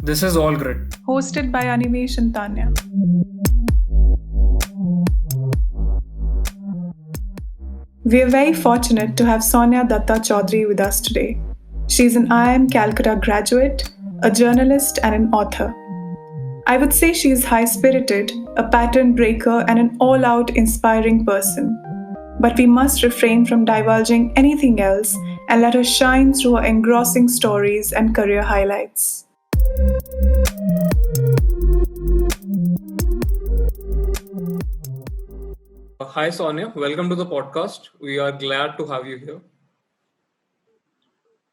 This is All Grit. Hosted by Animesh and Tanya. We are very fortunate to have Sonia Datta Chaudhary with us today. She's an IIM Calcutta graduate, a journalist, and an author. I would say she is high spirited, a pattern breaker, and an all out inspiring person. But we must refrain from divulging anything else and let her shine through her engrossing stories and career highlights. Hi, Sonia. Welcome to the podcast. We are glad to have you here.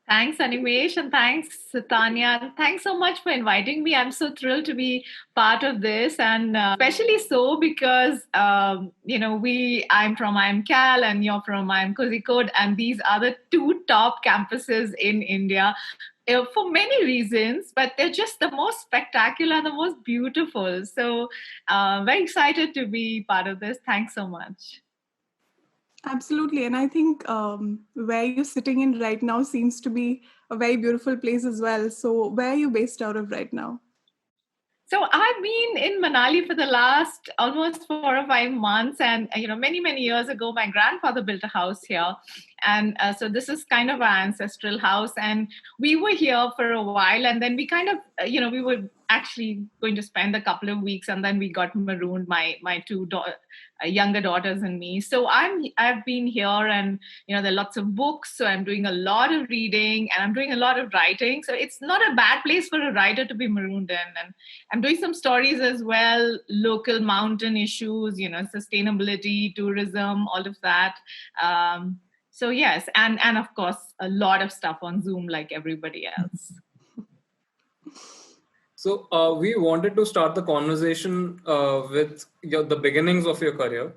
Thanks, Animesh, and thanks, Tanya. And thanks so much for inviting me. I'm so thrilled to be part of this, and especially so because I'm from IIM Cal, and you're from IIM Kozhikode, and these are the two top campuses in India. For many reasons, but they're just the most spectacular, the most beautiful. So, very excited to be part of this. Thanks so much. Absolutely. And I think where you're sitting in right now seems to be a very beautiful place as well. So, where are you based out of right now? So I've been in Manali for the last almost 4 or 5 months, and many years ago, my grandfather built a house here, and so this is kind of our ancestral house, and we were here for a while, and then we kind of, we were actually going to spend a couple of weeks, and then we got marooned, my two younger daughters and me. So I've been here, and there are lots of books, so I'm doing a lot of reading, and I'm doing a lot of writing. So it's not a bad place for a writer to be marooned in, and I'm doing some stories as well, local mountain issues, sustainability, tourism, all of that. So yes, and of course a lot of stuff on Zoom like everybody else. So, we wanted to start the conversation with the beginnings of your career.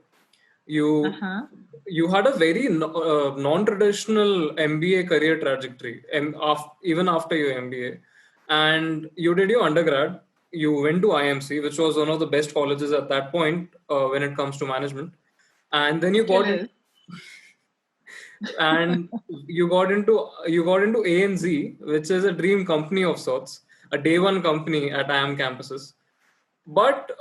You Uh-huh. you had a very non-traditional MBA career trajectory, and even after your MBA, and you did your undergrad. You went to IMC, which was one of the best colleges at that point when it comes to management, and then Still is. you got into ANZ, which is a dream company of sorts, a day one company at IIM campuses. But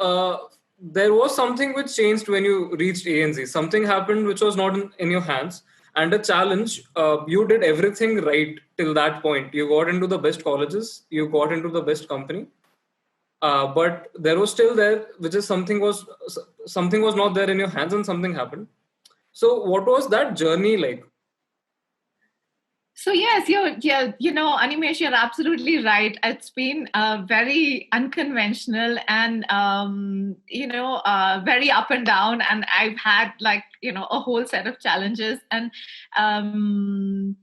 there was something which changed when you reached ANZ. Something happened which was not in your hands, and a challenge. You did everything right till that point. You got into the best colleges, you got into the best company, but there was still there, which is something was not there in your hands, and something happened. So, what was that journey like? So yes, Animesh, you're absolutely right. It's been very unconventional and very up and down, and I've had a whole set of challenges, um,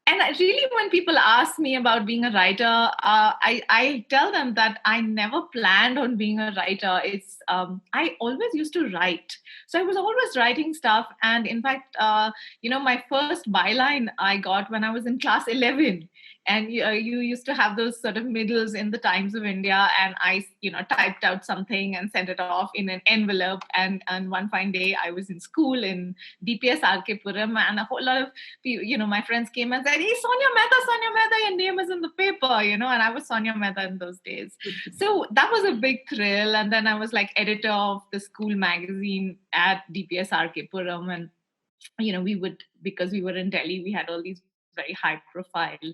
and really, when people ask me about being a writer, I tell them that I never planned on being a writer. I always used to write, so I was always writing stuff. And in fact, my first byline I got when I was in class 11. And you used to have those sort of middles in the Times of India, and I, typed out something and sent it off in an envelope. And one fine day, I was in school in DPS RK Puram, and a whole lot of my friends came and said, "Hey, Sonia Mehta, your name is in the paper," and I was Sonia Mehta in those days. So that was a big thrill. And then I was like editor of the school magazine at DPS RK Puram, and we would, because we were in Delhi, we had all these very high profile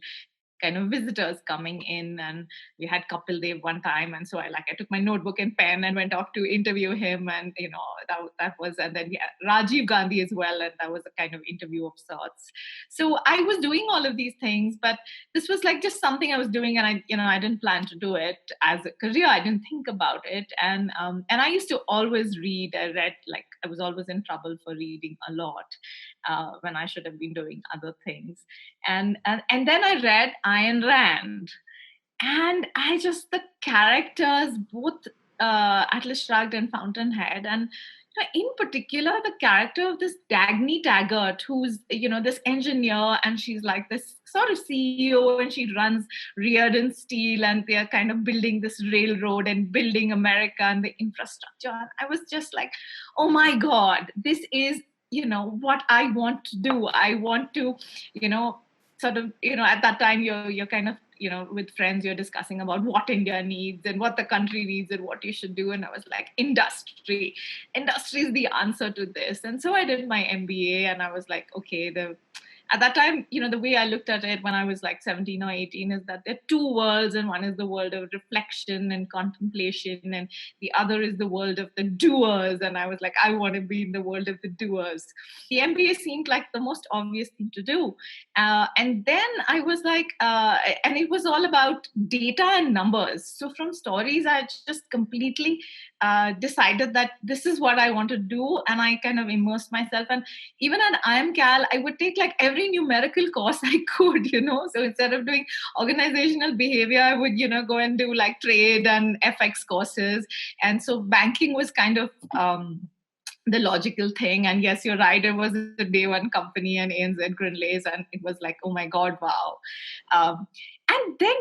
kind of visitors coming in, and we had Kapil Dev one time, and so I took my notebook and pen and went off to interview him, and that was, and then Rajiv Gandhi as well, and that was a kind of interview of sorts. So I was doing all of these things, but this was like just something I was doing, and I didn't plan to do it as a career. I didn't think about it, and I used to always read. I read, like, I was always in trouble for reading a lot when I should have been doing other things. And then I read Ayn Rand, and I just, the characters, both Atlas Shrugged and Fountainhead, and in particular the character of this Dagny Taggart, who's this engineer, and she's like this sort of CEO, and she runs Reardon Steel, and they're kind of building this railroad and building America and the infrastructure. And I was just like, oh my God, this is what I want to do. I want to, sort of, at that time you're kind of, with friends, you're discussing about what India needs and what the country needs and what you should do. And I was like, industry is the answer to this. And so I did my MBA, and I was like, okay, at that time, the way I looked at it when I was like 17 or 18 is that there are two worlds, and one is the world of reflection and contemplation, and the other is the world of the doers. And I was like, I want to be in the world of the doers. The MBA seemed like the most obvious thing to do. And then I was like, and it was all about data and numbers. So from stories, I just completely decided that this is what I want to do. And I kind of immersed myself. And even at IMCAL, I would take like every numerical course I could, So instead of doing organizational behavior, I would, go and do like trade and FX courses. And so banking was kind of the logical thing. And yes, you're right, it was a day one company and ANZ Grindlays, and it was like, oh my God, wow. And then,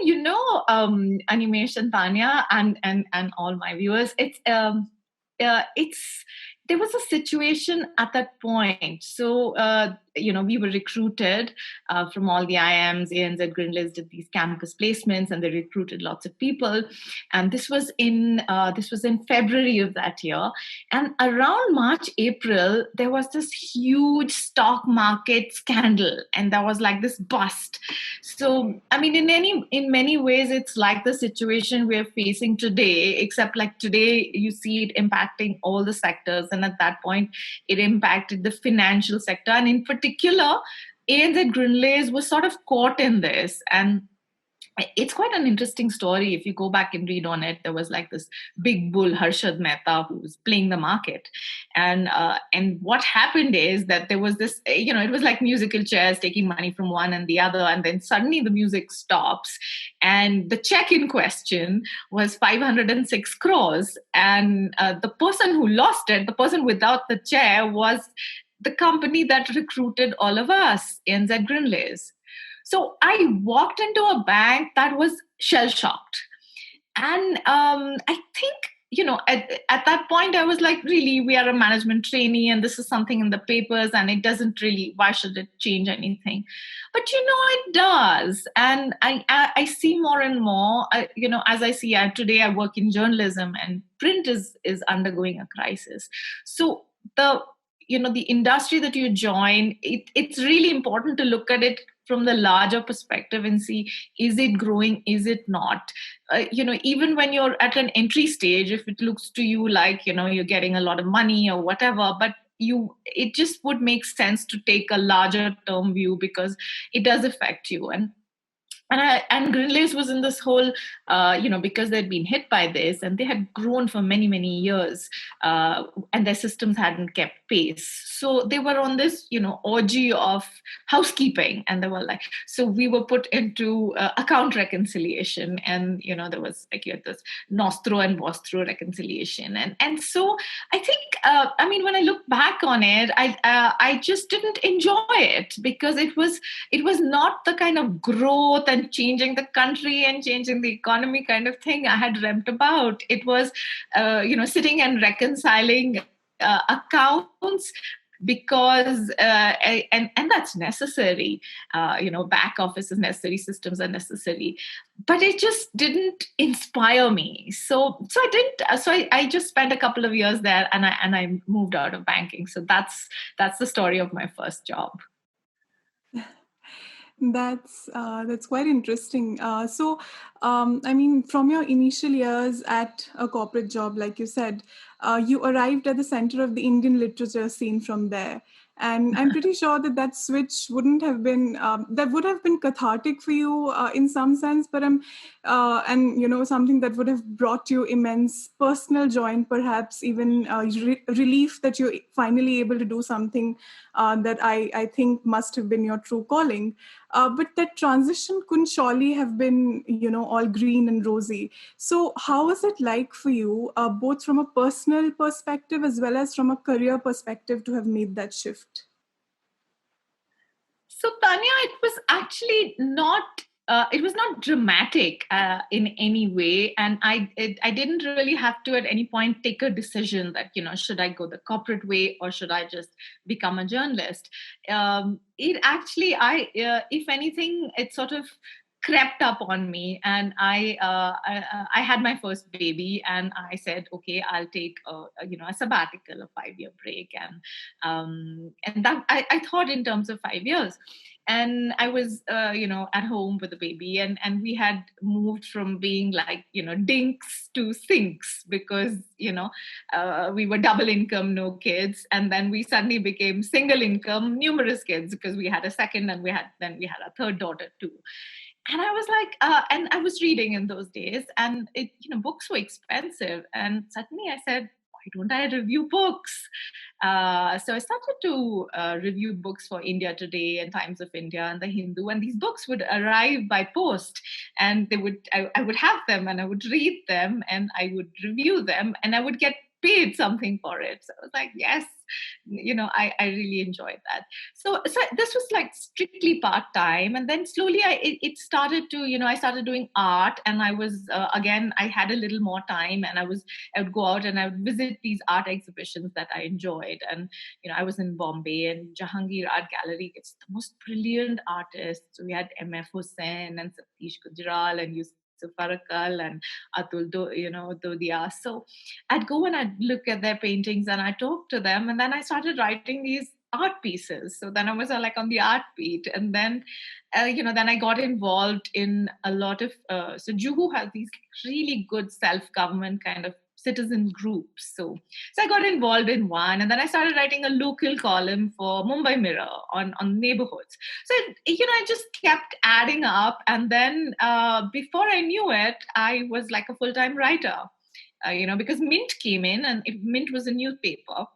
Animesh and Tanya and all my viewers, there was a situation at that point. So, we were recruited from all the IIMs. ANZ Grindlays did these campus placements, and they recruited lots of people. And this was in February of that year. And around March, April, there was this huge stock market scandal, and there was like this bust. So, I mean, in many ways, it's like the situation we're facing today, except like today you see it impacting all the sectors. And at that point, it impacted the financial sector. And in particular, ANZ Grindlays was sort of caught in this. And it's quite an interesting story. If you go back and read on it, there was like this big bull, Harshad Mehta, who was playing the market. And what happened is that there was this, it was like musical chairs taking money from one and the other. And then suddenly the music stops. And the check in question was 506 crores. And the person who lost it, the person without the chair, was the company that recruited all of us, ANZ Grindlays. So I walked into a bank that was shell-shocked. And I think, at that point, I was like, really, we are a management trainee and this is something in the papers and it doesn't really, why should it change anything? But, it does. And I see more and more, as I see today, I work in journalism, and print is undergoing a crisis. So the industry that you join, it's really important to look at it from the larger perspective and see, is it growing, is it not? Even when you're at an entry stage, if it looks to you like, you're getting a lot of money or whatever, but it just would make sense to take a larger term view, because it does affect you. And Grindlays was in this whole, because they'd been hit by this and they had grown for many, many years, and their systems hadn't kept pace. So they were on this, orgy of housekeeping. And they were like, so we were put into account reconciliation. And, there was like, you had this Nostro and Vostro reconciliation. And so I think, when I look back on it, I just didn't enjoy it, because it was not the kind of growth and changing the country and changing the economy kind of thing I had dreamt about. It was, sitting and reconciling accounts, because and that's necessary. Back office is necessary, systems are necessary, but it just didn't inspire me. So I didn't. So I just spent a couple of years there, and I moved out of banking. So that's the story of my first job. That's quite interesting. From your initial years at a corporate job, like you said, you arrived at the center of the Indian literature scene from there. And I'm pretty sure that switch wouldn't have been, that would have been cathartic for you in some sense, but something that would have brought you immense personal joy and perhaps even relief that you're finally able to do something that I think must have been your true calling. But that transition couldn't surely have been, all green and rosy. So how was it like for you, both from a personal perspective as well as from a career perspective, to have made that shift? So Tanya, it was actually not it was not dramatic in any way, and I didn't really have to at any point take a decision that, should I go the corporate way or should I just become a journalist. It actually, if anything, it sort of crept up on me, and I had my first baby, and I said, okay, I'll take a sabbatical, a 5-year break, and that I thought in terms of 5 years. And I was at home with the baby, and we had moved from being like dinks to sinks, because we were double income, no kids, and then we suddenly became single income, numerous kids, because we had a second, and we had a third daughter too. And I was like, and I was reading in those days, and books were expensive, and suddenly I said, why don't I review books? So I started to review books for India Today and Times of India and The Hindu, and these books would arrive by post, and I would have them, and I would read them, and I would review them, and I would get paid something for it. So I was like, yes, I really enjoyed that. So this was like strictly part-time, and then slowly it started to, I started doing art, and I was again, I had a little more time, and I would go out and I would visit these art exhibitions that I enjoyed. And I was in Bombay, and Jahangir Art Gallery gets the most brilliant artists. So we had M.F. Hussain and Satish Gujral and Yusuf Farakal and Atul Dodia. So I'd go and I'd look at their paintings and I talk to them, and then I started writing these art pieces. So then I was like on the art beat, and then then I got involved in a lot of so Juhu has these really good self-government kind of citizen groups. So I got involved in one, and then I started writing a local column for Mumbai Mirror on neighborhoods. So I just kept adding up, and then before I knew it, I was like a full-time writer. Because Mint came in, and Mint was a newspaper,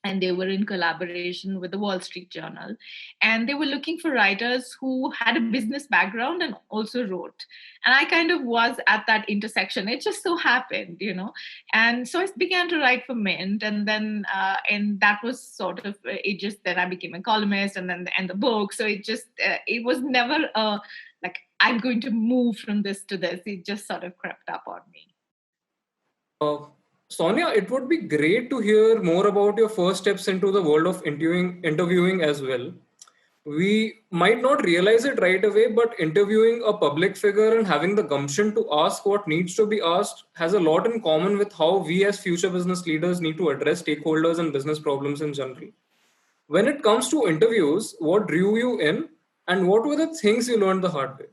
and they were in collaboration with the Wall Street Journal, and they were looking for writers who had a business background and also wrote. And I kind of was at that intersection. It just so happened, and so I began to write for Mint, and then and that was sort of it. Just then I became a columnist, and then the book. So it just it was never like I'm going to move from this to this. It just sort of crept up on me. Sonia, it would be great to hear more about your first steps into the world of interviewing as well. We might not realize it right away, but interviewing a public figure and having the gumption to ask what needs to be asked has a lot in common with how we as future business leaders need to address stakeholders and business problems in general. When it comes to interviews, what drew you in, and what were the things you learned the hard way?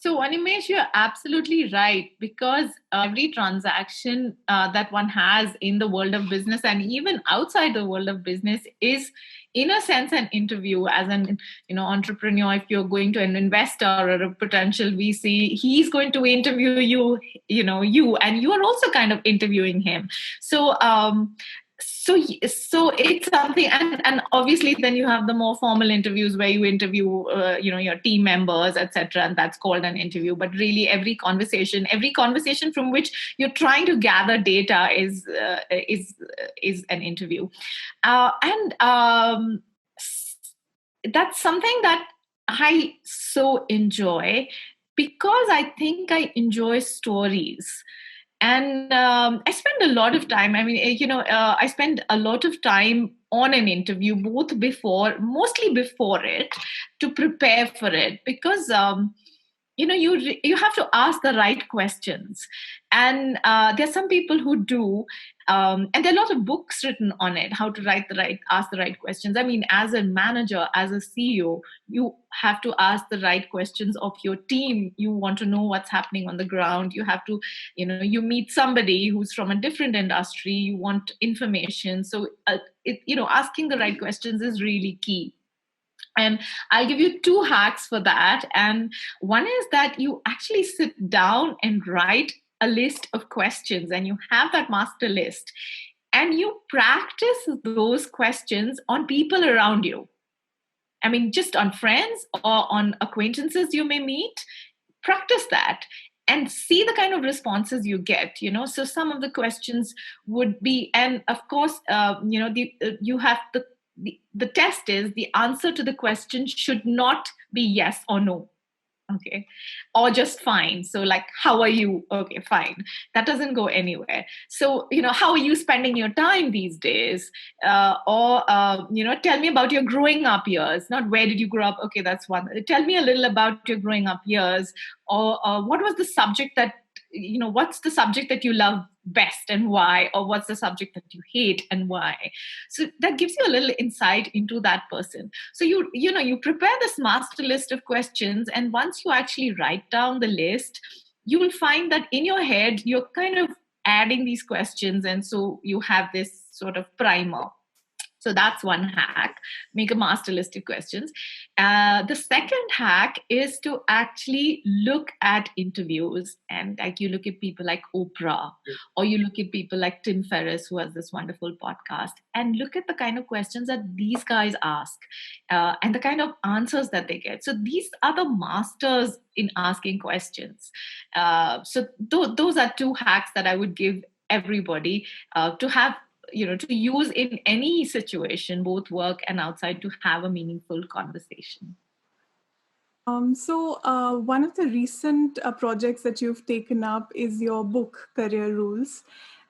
So, Animesh, you're absolutely right, because every transaction that one has in the world of business and even outside the world of business is, in a sense, an interview. As an entrepreneur, if you're going to an investor or a potential VC, he's going to interview you, and you are also kind of interviewing him. So it's something, and obviously then you have the more formal interviews where you interview your team members, etc., and that's called an interview. But really every conversation from which you're trying to gather data is an interview, and that's something that I so enjoy, because I think I enjoy stories. And I spend a lot of time. I mean, I spend a lot of time on an interview, mostly before it, to prepare for it, because you have to ask the right questions. And there's some people who do, and there are a lot of books written on it, how to ask the right questions. I mean, as a manager, as a CEO, you have to ask the right questions of your team. You want to know what's happening on the ground. You have to, you meet somebody who's from a different industry. You want information. So, asking the right questions is really key. And I'll give you 2 hacks for that. And one is that you actually sit down and write a list of questions, and you have that master list, and you practice those questions on people around you. I mean, just on friends or on acquaintances you may meet. Practice that and see the kind of responses you get. So some of the questions would be, and of course, you have the test is the answer to the question should not be yes or no. Okay. Or just fine. So like, how are you? Okay, fine. That doesn't go anywhere. So, how are you spending your time these days? Tell me about your growing up years. Not where did you grow up? Okay, that's one. Tell me a little about your growing up years. Or what was the subject that, what's the subject that you love best and why? Or what's the subject that you hate and why? So that gives you a little insight into that person. So you prepare this master list of questions, and once you actually write down the list, you will find that in your head you're kind of adding these questions, and so you have this sort of primer. So that's one hack. Make a master list of questions. The second hack is to actually look at interviews, and like you look at people like Oprah, or you look at people like Tim Ferriss, who has this wonderful podcast, and look at the kind of questions that these guys ask and the kind of answers that they get. So these are the masters in asking questions. So those are two hacks that I would give everybody to have, to use in any situation, both work and outside, to have a meaningful conversation. So one of the recent projects that you've taken up is your book, Career Rules.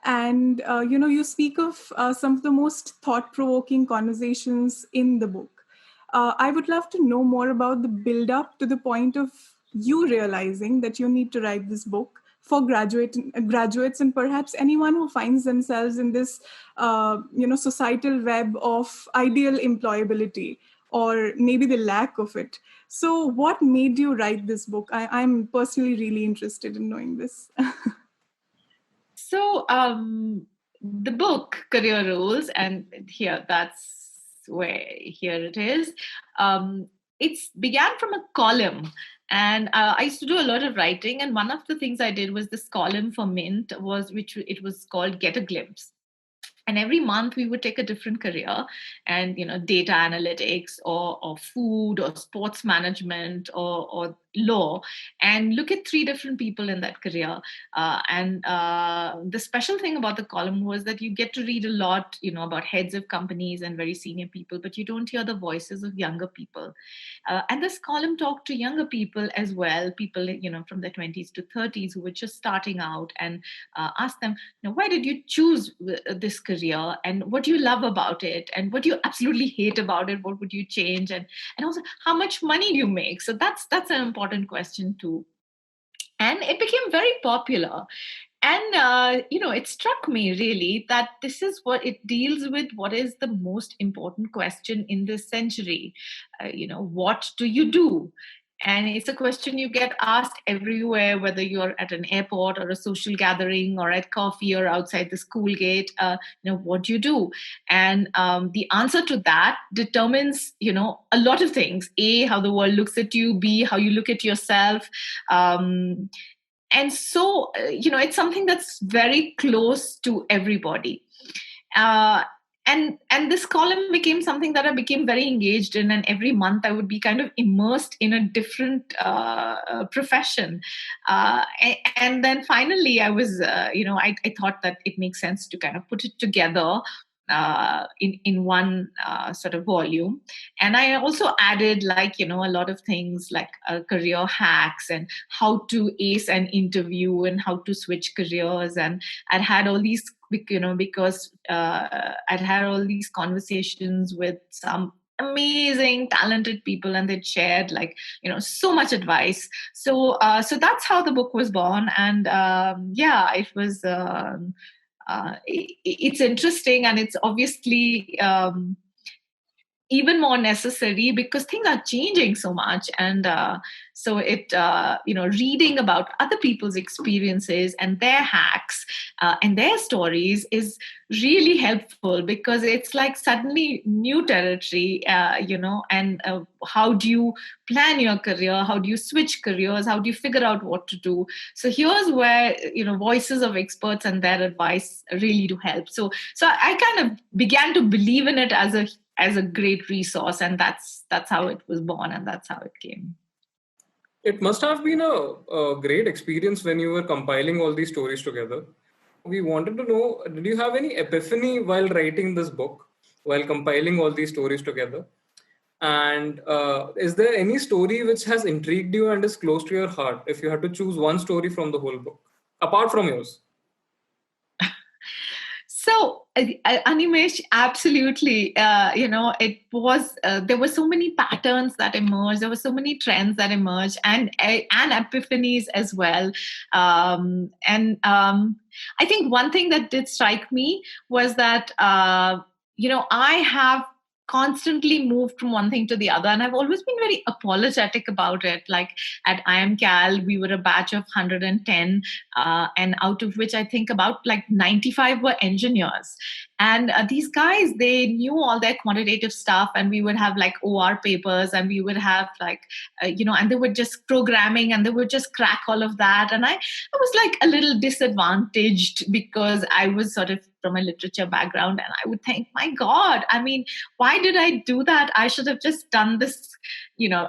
And, you speak of some of the most thought-provoking conversations in the book. I would love to know more about the build-up to the point of you realizing that you need to write this book for graduates and perhaps anyone who finds themselves in this, societal web of ideal employability, or maybe the lack of it. So what made you write this book? I'm personally really interested in knowing this. So the book, Career Rules, and here it is. It began from a column. And I used to do a lot of writing. And one of the things I did was this column for Mint, it was called Get a Glimpse. And every month we would take a different career, and data analytics or food or sports management or law, and look at 3 different people in that career. And the special thing about the column was that you get to read a lot, about heads of companies and very senior people, but you don't hear the voices of younger people. And this column talked to younger people as well, people from their 20s to 30s who were just starting out, and asked them, why did you choose this career, and what do you love about it, and what do you absolutely hate about it, what would you change, and also how much money do you make. So that's an important question too. And it became very popular. And it struck me really that this is what it deals with, what is the most important question in this century. What do you do? And it's a question you get asked everywhere, whether you're at an airport or a social gathering or at coffee or outside the school gate. What do you do? And the answer to that determines, a lot of things. A, how the world looks at you. B, how you look at yourself. And so, it's something that's very close to everybody. And this column became something that I became very engaged in, and every month I would be kind of immersed in a different profession. And then finally I was, I thought that it makes sense to kind of put it together in one sort of volume. And I also added a lot of things like career hacks and how to ace an interview and how to switch careers. And I'd had all these, because I'd had all these conversations with some amazing talented people, and they shared so much advice. So that's how the book was born. And it was it's interesting, and it's obviously even more necessary because things are changing so much. And so it reading about other people's experiences and their hacks and their stories is really helpful, because it's like suddenly new territory, and how do you plan your career, how do you switch careers, how do you figure out what to do. So here's where voices of experts and their advice really do help. So I kind of began to believe in it as a great resource, and that's how it was born, and that's how it came. It must have been a great experience when you were compiling all these stories together. We wanted to know, did you have any epiphany while writing this book? while compiling all these stories together. And is there any story which has intrigued you and is close to your heart, if you had to choose one story from the whole book, apart from yours? So, Animesh, absolutely. There were so many patterns that emerged. There were so many trends that emerged, and epiphanies as well. I think one thing that did strike me was that I have constantly moved from one thing to the other, and I've always been very apologetic about it. Like at IMCAL, we were a batch of 110, and out of which I think about like 95 were engineers. And these guys, they knew all their quantitative stuff, and we would have like OR papers, and we would have like, and they were just programming, and they would just crack all of that. And I was like a little disadvantaged because I was sort of from a literature background, and I would think, my God, I mean, why did I do that? I should have just done this,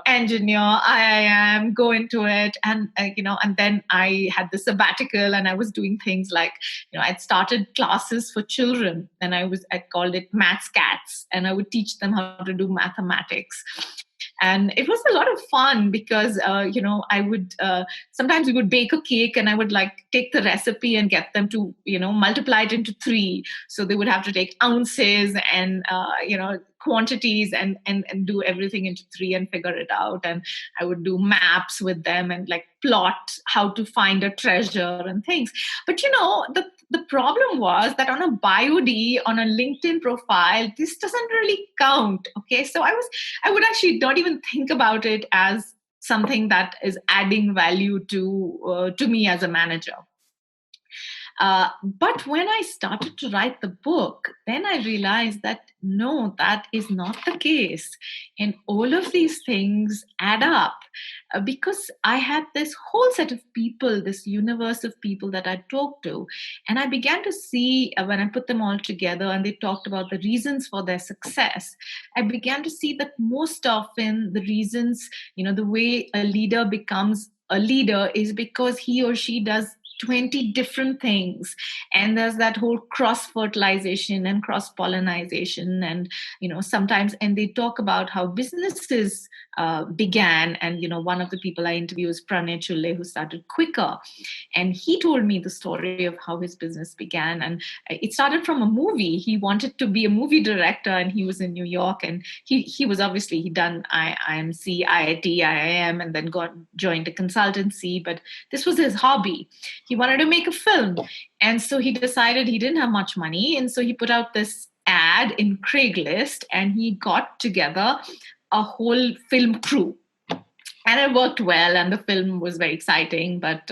engineer, IIM, go into it. And, and then I had the sabbatical, and I was doing things like, I'd started classes for children, and I called it Maths Cats, and I would teach them how to do mathematics. And it was a lot of fun because I would sometimes we would bake a cake, and I would like take the recipe and get them to multiply it into 3, so they would have to take ounces and quantities and do everything into 3 and figure it out. And I would do maps with them and like plot how to find a treasure and things. But the problem was that on a BioD, on a LinkedIn profile, this doesn't really count. Okay, so I would actually not even think about it as something that is adding value to me as a manager. But when I started to write the book, then I realized that no, that is not the case. And all of these things add up because I had this whole set of people, this universe of people that I talked to. And I began to see when I put them all together and they talked about the reasons for their success, I began to see that most often the reasons, the way a leader becomes a leader is because he or she does 20 different things, and there's that whole cross fertilization and cross pollination, and sometimes, and they talk about how businesses began. And one of the people I interviewed is Pranay Chulle, who started Quikr, and he told me the story of how his business began. And it started from a movie. He wanted to be a movie director, and he was in New York, and he was obviously, he'd done IMC, IIT, IIM, and then joined a consultancy, but this was his hobby. He wanted to make a film. And so he decided he didn't have much money. And so he put out this ad in Craigslist, and he got together a whole film crew. And it worked well, and the film was very exciting. But,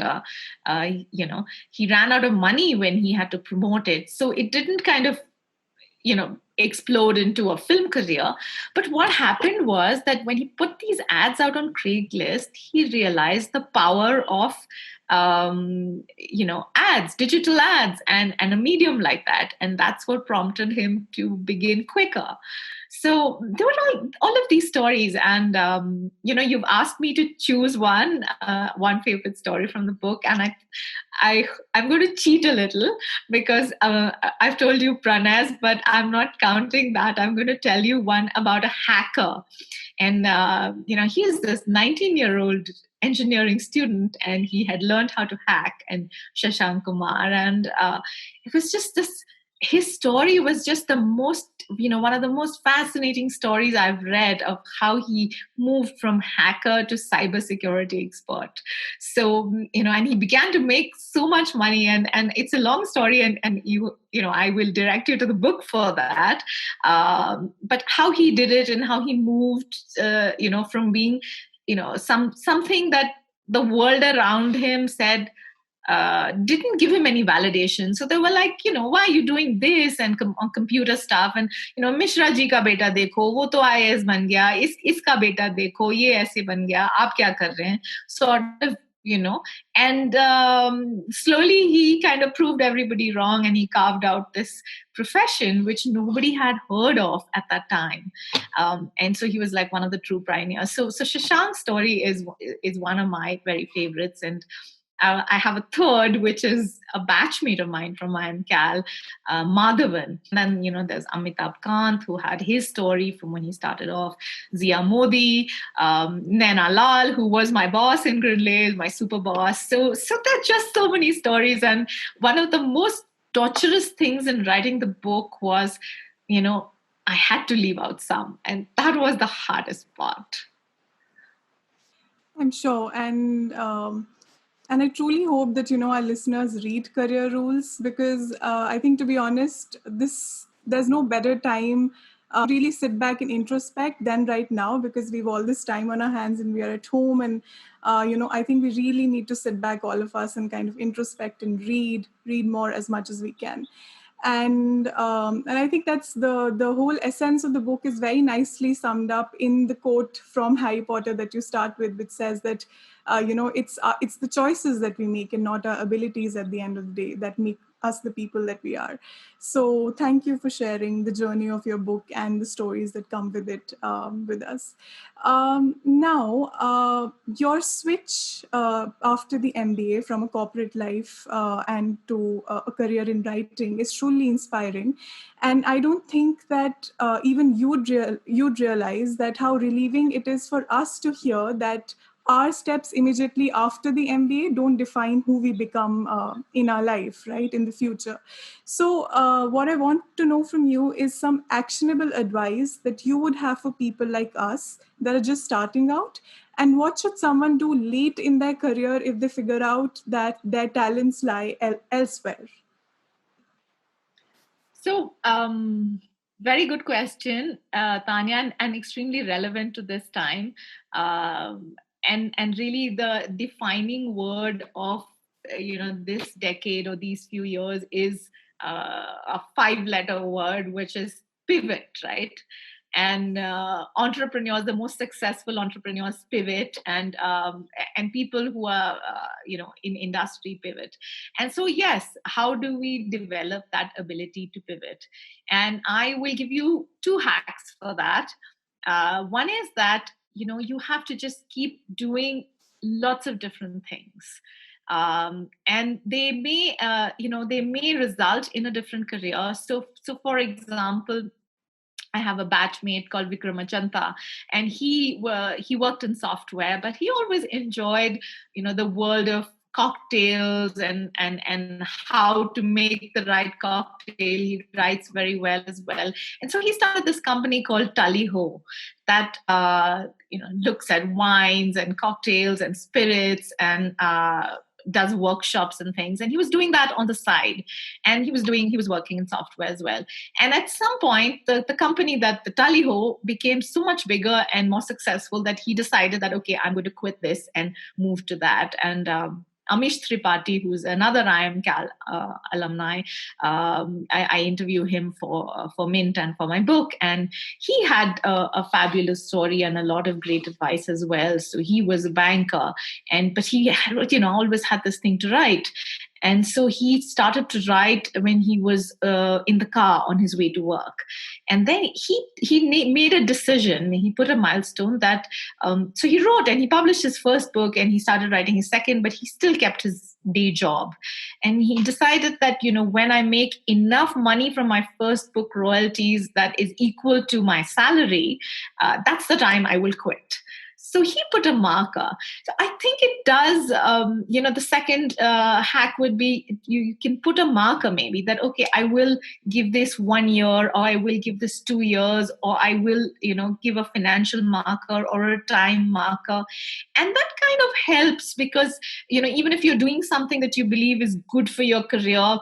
he ran out of money when he had to promote it. So it didn't kind of, explode into a film career. But what happened was that when he put these ads out on Craigslist, he realized the power of ads, digital ads, and a medium like that. And that's what prompted him to begin Quikr. So there were all of these stories. And, you've asked me to choose one favorite story from the book. And I'm going to cheat a little because I've told you Pranay's, but I'm not counting that. I'm going to tell you one about a hacker. And, he is this 19-year-old engineering student, and he had learned how to hack, and Shashank Kumar. And it was just this, his story was just the most, one of the most fascinating stories I've read of how he moved from hacker to cybersecurity expert. So, and he began to make so much money, and it's a long story, and I will direct you to the book for that. But how he did it and how he moved, from being, something that the world around him said didn't give him any validation. So they were like, why are you doing this and on computer stuff? And, Mishra ji ka beta dekho, wo to IAS ban gaya, iska beta dekho, ye aise ban gaya, aap kya kar rahe hain? Sort of, and slowly he kind of proved everybody wrong, and he carved out this profession which nobody had heard of at that time. And so he was like one of the true pioneers. So Shashank's story is one of my very favorites. And I have a third, which is a batchmate of mine from IIM Madhavan. And then, there's Amitabh Kant, who had his story from when he started off, Zia Modi, Naina Lal, who was my boss in Gridley, my super boss. So there are just so many stories. And one of the most torturous things in writing the book was, I had to leave out some. And that was the hardest part. I'm sure. And I truly hope that, our listeners read Career Rules, because I think, to be honest, there's no better time really sit back and introspect than right now, because we've all this time on our hands and we are at home. And, I think we really need to sit back, all of us, and kind of introspect and read more as much as we can. And I think that's the whole essence of the book is very nicely summed up in the quote from Harry Potter that you start with, which says that it's the choices that we make and not our abilities at the end of the day that make us the people that we are. So thank you for sharing the journey of your book and the stories that come with it with us. Now, your switch after the MBA from a corporate life and to a career in writing is truly inspiring. And I don't think that even you'd realize that how relieving it is for us to hear that our steps immediately after the MBA don't define who we become in our life, right, in the future. So what I want to know from you is some actionable advice that you would have for people like us that are just starting out. And what should someone do late in their career if they figure out that their talents lie elsewhere? So, very good question, Tanya, and extremely relevant to this time. And really the defining word of this decade or these few years is a 5-letter word, which is pivot, right? And entrepreneurs, the most successful entrepreneurs, pivot, and people who are in industry pivot. And so, yes, how do we develop that ability to pivot? And I will give you 2 hacks for that. One is that you have to just keep doing lots of different things, and they may result in a different career. So for example, I have a batchmate called Vikramachanta, and he worked in software, but he always enjoyed the world of cocktails and how to make the right cocktail. He writes very well as well, and so he started this company called Tally Ho that looks at wines and cocktails and spirits and does workshops and things. And he was doing that on the side, and he was working in software as well. And at some point, the company, that the Tally Ho, became so much bigger and more successful that he decided that, okay, I'm going to quit this and move to that. And Amish Tripathi, who's another IIM Cal alumni, I interview him for Mint and for my book, and he had a fabulous story and a lot of great advice as well. So he was a banker, but he had, always had this thing to write. And so he started to write when he was in the car on his way to work. And then he made a decision. He put a milestone that, so he wrote and he published his first book and he started writing his second, but he still kept his day job. And he decided that, when I make enough money from my first book royalties that is equal to my salary, that's the time I will quit. So he put a marker. So I think it does, the second hack would be you can put a marker maybe that, okay, I will give this 1 year, or I will give this 2 years, or I will, give a financial marker or a time marker. And that kind of helps because, even if you're doing something that you believe is good for your career,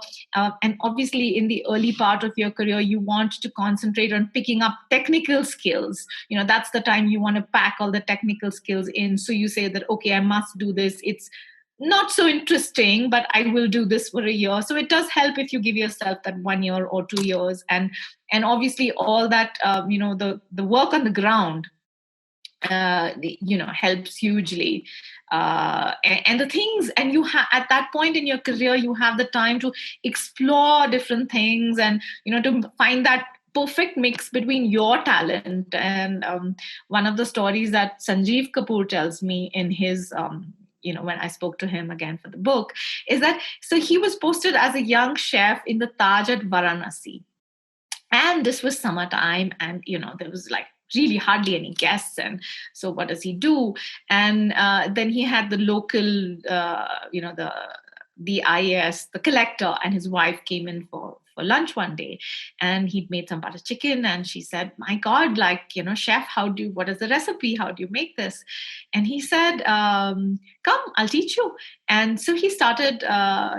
and obviously in the early part of your career, you want to concentrate on picking up technical skills. That's the time you want to pack all the technical skills in. So you say that, okay, I must do this. It's not so interesting, but I will do this for a year. So it does help if you give yourself that 1 year or 2 years, and obviously all that the work on the ground helps hugely. And the things, and you have at that point in your career, you have the time to explore different things and to find that perfect mix between your talent. And one of the stories that Sanjeev Kapoor tells me in his when I spoke to him again for the book, is that so he was posted as a young chef in the Taj at Varanasi, and this was summertime, and there was like really hardly any guests, and so what does he do? And then he had the local the IAS, the collector, and his wife came in for lunch one day, and he'd made some butter chicken, and she said, my God, like, chef, what is the recipe? How do you make this? And he said, come, I'll teach you. And so he started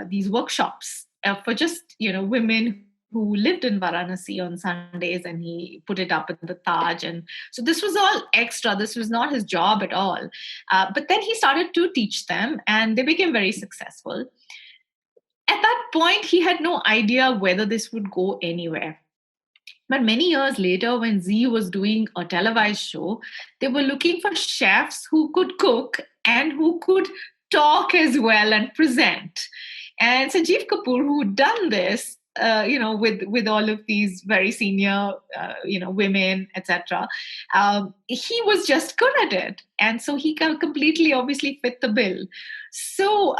these workshops for just, women who lived in Varanasi on Sundays, and he put it up in the Taj. And so this was all extra. This was not his job at all. But then he started to teach them, and they became very successful. At that point, he had no idea whether this would go anywhere. But many years later, when Zee was doing a televised show, they were looking for chefs who could cook and who could talk as well and present. And Sanjeev Kapoor, who'd done this, with all of these very senior, women, etc., he was just good at it, and so he completely, obviously, fit the bill. So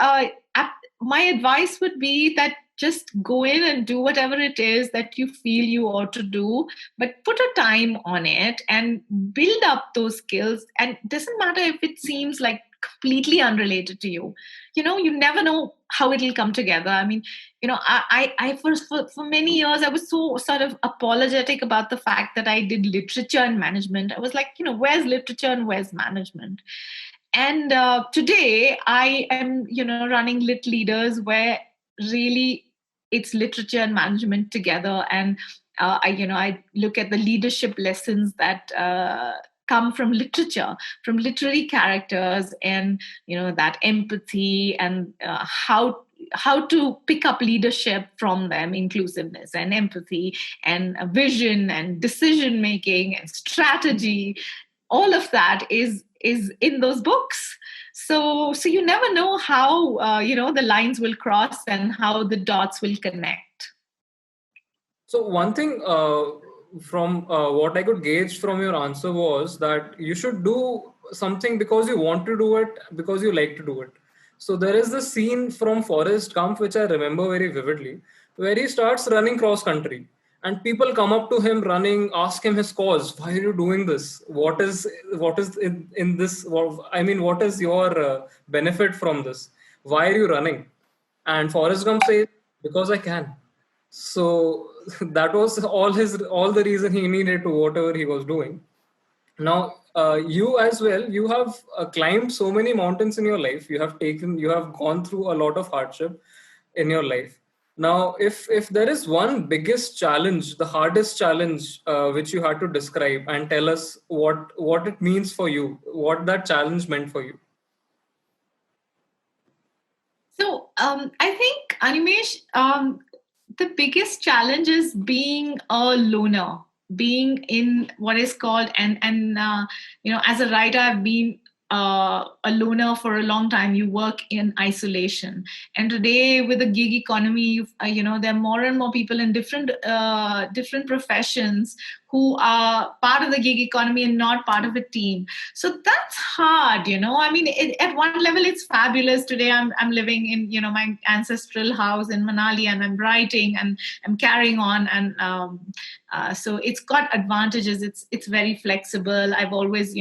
my advice would be that just go in and do whatever it is that you feel you ought to do, but put a time on it and build up those skills. And it doesn't matter if it seems like completely unrelated to you. You never know how it'll come together. I mean, I for many years, I was so sort of apologetic about the fact that I did literature and management. I was like, where's literature and where's management? And today I am, running Lit Leaders, where really it's literature and management together. And I look at the leadership lessons that come from literature, from literary characters, and that empathy and how to pick up leadership from them, inclusiveness and empathy and vision and decision making and strategy. All of that is in those books. So you never know how the lines will cross and how the dots will connect. So one thing from what I could gauge from your answer was that you should do something because you want to do it, because you like to do it. So there is the scene from Forrest Gump, which I remember very vividly, where he starts running cross country. And people come up to him running, ask him his cause. Why are you doing this? What is in this? What is your benefit from this? Why are you running? And Forrest Gump says, because I can. So that was all the reason he needed to whatever he was doing. Now, you as well, you have climbed so many mountains in your life. You have gone through a lot of hardship in your life. Now, if there is one biggest challenge, the hardest challenge which you had to describe and tell us what it means for you, what that challenge meant for you. So I think, Animesh, the biggest challenge is being a loner, being in what is called, and as a writer, I've been a loner for a long time. You work in isolation, and today with the gig economy, there are more and more people in different professions who are part of the gig economy and not part of a team. So that's hard, I mean, at one level, it's fabulous. Today, I'm living in my ancestral house in Manali, and I'm writing and I'm carrying on, and so it's got advantages. It's very flexible. I've always,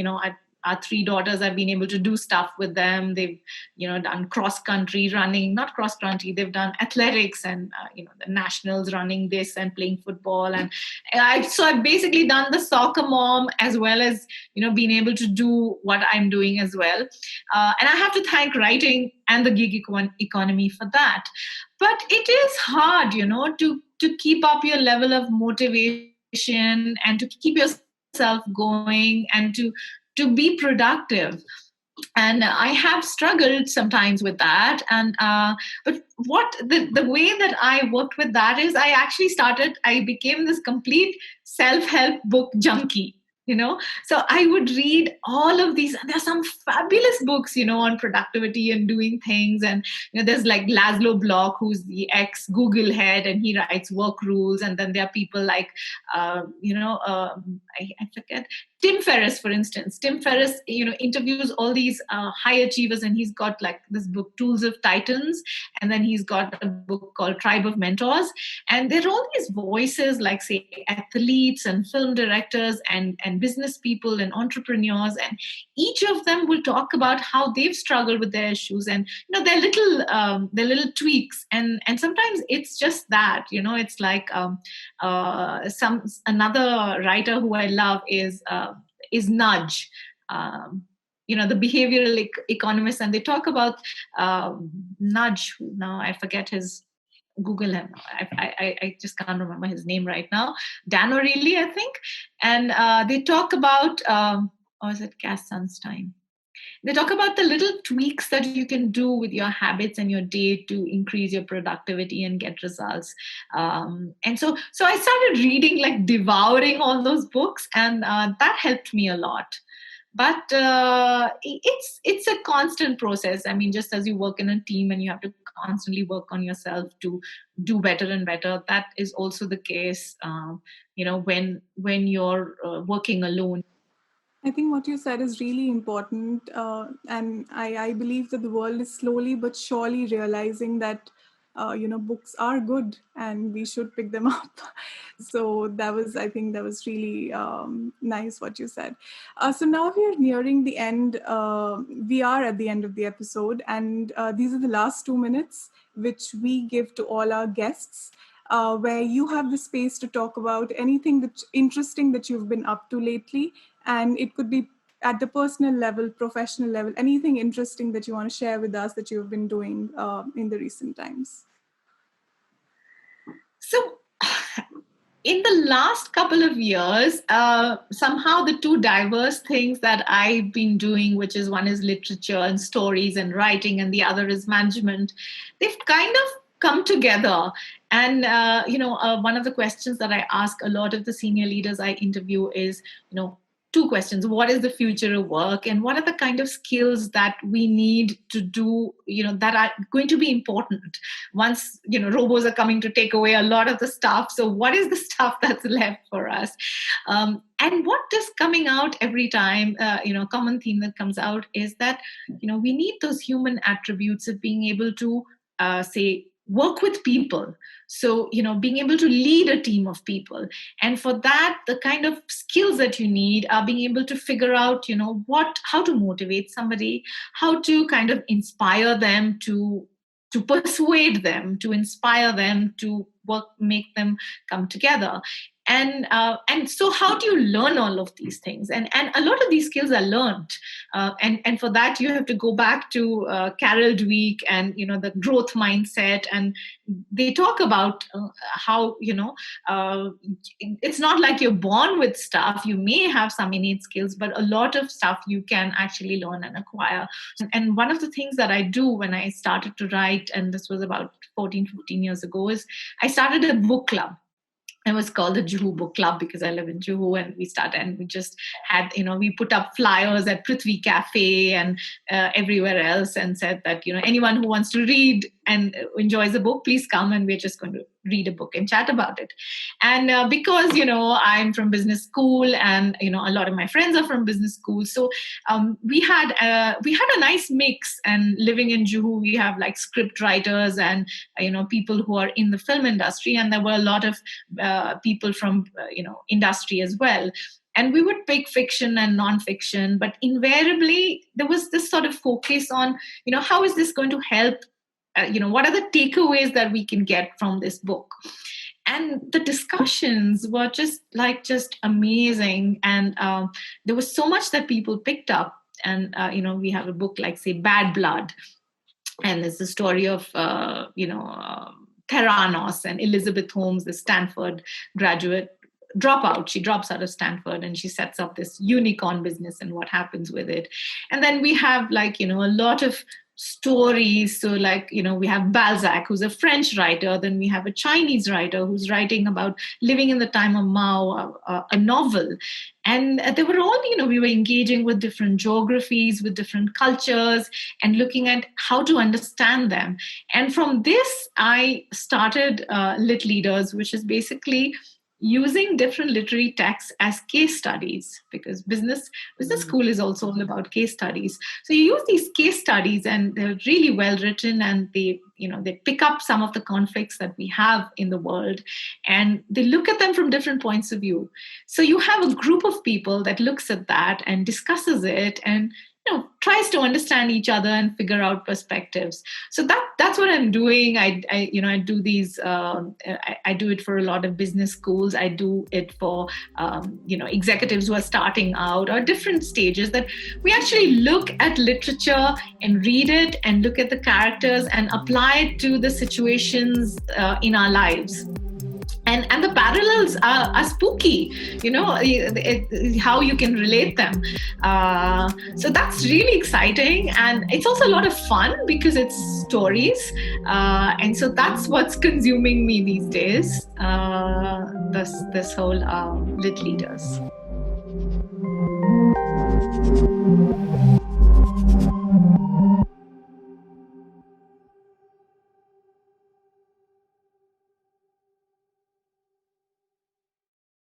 our 3 daughters, I've been able to do stuff with them. They've, done cross-country running, not cross-country, they've done athletics and, the nationals, running this and playing football. And I've basically done the soccer mom as well as, being able to do what I'm doing as well. And I have to thank writing and the gig economy for that. But it is hard, to keep up your level of motivation and to keep yourself going and to be productive. And I have struggled sometimes with that. And but what the way that I worked with that is I became this complete self-help book junkie. So I would read all of these, and there's some fabulous books, on productivity and doing things. And there's like Laszlo Block, who's the ex Google head, and he writes work rules. And then there are people like I forget, Tim Ferriss, for instance. Tim Ferriss, interviews all these high achievers, and he's got like this book, Tools of Titans, and then he's got a book called Tribe of Mentors. And there are all these voices, like say athletes and film directors and business people and entrepreneurs, and each of them will talk about how they've struggled with their issues, and their little tweaks, and sometimes it's just that, it's like another writer who I love is Nudge, the behavioral economist, and they talk about Nudge. Now I forget his. Google him. I just can't remember his name right now. Dan O'Reilly, I think, and they talk about. Or is it Cass Sunstein? They talk about the little tweaks that you can do with your habits and your day to increase your productivity and get results. And so I started reading, like devouring all those books, and that helped me a lot. But it's a constant process. I mean, just as you work in a team and you have to constantly work on yourself to do better and better, that is also the case, when you're working alone. I think what you said is really important, and I believe that the world is slowly but surely realizing that books are good and we should pick them up. So I think that was really nice what you said. So now we are nearing the end. We are at the end of the episode, and these are the last 2 minutes which we give to all our guests. Where you have the space to talk about anything that's interesting that you've been up to lately. And it could be at the personal level, professional level, anything interesting that you want to share with us that you've been doing in the recent times. So in the last couple of years, somehow the two diverse things that I've been doing, which is one is literature and stories and writing, and the other is management, they've kind of come together. And, one of the questions that I ask a lot of the senior leaders I interview is, two questions. What is the future of work? And what are the kind of skills that we need to do, that are going to be important once, robots are coming to take away a lot of the stuff. So what is the stuff that's left for us? And what is coming out every time, common theme that comes out is that, we need those human attributes of being able to work with people. So, being able to lead a team of people. And for that, the kind of skills that you need are being able to figure out, how to motivate somebody, how to kind of inspire them, to persuade them, to inspire them, to make them come together. And so how do you learn all of these things? And a lot of these skills are learned. And for that, you have to go back to Carol Dweck and, the growth mindset. And they talk about how, it's not like you're born with stuff. You may have some innate skills, but a lot of stuff you can actually learn and acquire. And one of the things that I do when I started to write, and this was about 14, 15 years ago, is I started a book club. It was called the Juhu Book Club because I live in Juhu, and we started and we just had, we put up flyers at Prithvi Cafe and everywhere else and said that, anyone who wants to read and enjoys a book, please come, and we're just going to read a book and chat about it. And because, I'm from business school and, a lot of my friends are from business school. So we had a nice mix, and living in Juhu, we have like script writers and, people who are in the film industry. And there were a lot of people from, industry as well. And we would pick fiction and nonfiction, but invariably there was this sort of focus on, how is this going to help? What are the takeaways that we can get from this book? And the discussions were just amazing. And there was so much that people picked up. And, we have a book like, say, Bad Blood. And it's the story of, Theranos and Elizabeth Holmes, the Stanford graduate dropout. She drops out of Stanford and she sets up this unicorn business and what happens with it. And then we have a lot of stories. So we have Balzac, who's a French writer. Then we have a Chinese writer who's writing about living in the time of Mao, a novel. And they were all, we were engaging with different geographies, with different cultures, and looking at how to understand them. And from this, I started Lit Leaders, which is basically using different literary texts as case studies, because business school is also all about case studies. So you use these case studies, and they're really well written, and they pick up some of the conflicts that we have in the world, and they look at them from different points of view. So you have a group of people that looks at that and discusses it, and tries to understand each other and figure out perspectives. So that's what I'm doing. I do these. I do it for a lot of business schools. I do it for executives who are starting out or different stages. That we actually look at literature and read it and look at the characters and apply it to the situations in our lives. And the parallels are spooky, how you can relate them. So that's really exciting. And it's also a lot of fun because it's stories. And so that's what's consuming me these days, this whole Lit Leaders.